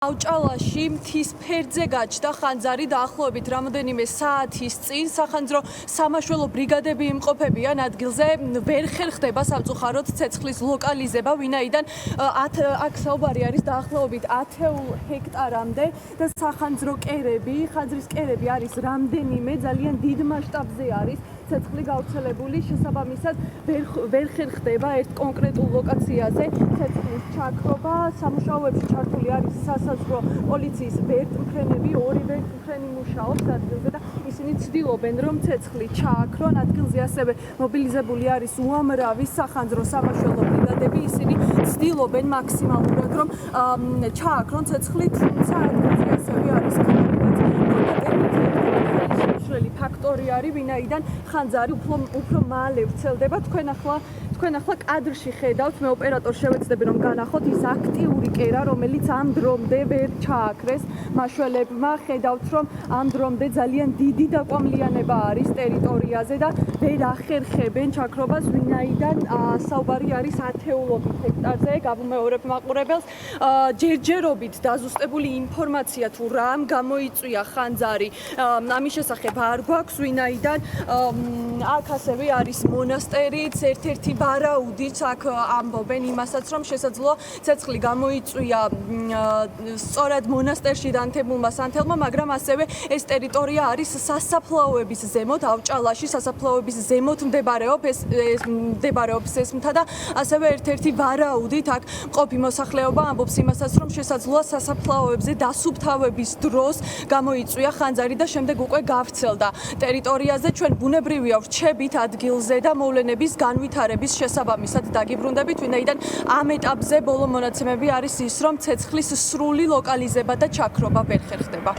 ავჭალაში მთის ფერდზე გაჩნდა ხანძარი დაახლოებით რამდენიმე საათის წინ სახანძრო სამაშველო ბრიგადები იმყოფებიან ადგილზე ვერ ხერხდება სამწუხაროდ ცეცხლის ლოკალიზება, ვინაიდან აქ საუბარი არის დაახლოებით 10 ჰექტარამდე და სახანძრო კერები, ხანძრის კერები არის რამდენიმე ძალიან დიდ მასშტაბზე არის ცეცხლი გავრცელებული, შესაბამისად ვერ ხერხდება ერთ კონკრეტულ ლოკაციაზე ცეცხლის ჩაქრობა. სამუშაოებში ჩართული არის სასაზღვრო პოლიციის ვერტმფრენები, ორი ვერტმფრენი მუშაობს ადგილზე და ისინი ცდილობენ, რომ ცეცხლი ჩააქრონ. ადგილზე ასევე მობილიზებული არის უამრავი სახანძრო სამაშველო ბრიგადები, ისინი ცდილობენ მაქსიმალურად, რომ ჩააქრონ ცეცხლი, თუმცა ადგილზე ასევე არის ფაქტორი არის, ვინაიდან ხანძარი უფრო მალე ვრცელდება. თქვენ ახლა კადრში ხედავთ, მე ოპერატორს შევეცდები რომ განახოთ ის აქტიური კერა, რომელიც ამ დრომდე ვერ ჩააქრეს მაშველებმა. ხედავთ, რომ ამ დრომდე ძალიან დიდი დაკვამლიანება არის ტერიტორიაზე და ვერ ახერხებენ ჩაქრობას, ვინაიდან საუბარი არის 10 ჰექტარზე. გავუმეორებ მაყურებელს, ჯერჯერობით დაზუსტებული ინფორმაცია თუ რამ გამოიწვია ხანძარი, ამის შესახებ არ გვაქვს, ვინაიდან აქ ასევე არის მონასტერიც, ერთ-ერთი ვარაუდიც აქ ამბობენ იმასაც, რომ შესაძლოა ცეცხლი გამოიწვია სწორად მონასტერში დანთებულმა სანთელმა, მაგრამ ასევე ეს ტერიტორია არის სასაფლაოების ზემოთ, ავჭალაში სასაფლაოების ზემოთ მდებარეობს ეს მთა და ასევე ერთ-ერთი ვარაუდით აქ მყოფი მოსახლეობა ამბობს იმასაც, რომ შესაძლოა სასაფლაოებზე დასუფთავების დროს გამოიწვია ხანძარი და შემდეგ უკვე გავრცელდა ტერიტორიაზე. ჩვენ ბუნებრივია ვრჩებით ადგილზე და მოვლენების განვითარების შესაბამისად დაგიბრუნდებით, ვინაიდან ამ ეტაპზე ბოლო მონაცემები არის ის, რომ ცეცხლის სრული ლოკალიზება და ჩაქრობა ვერ ხერხდება.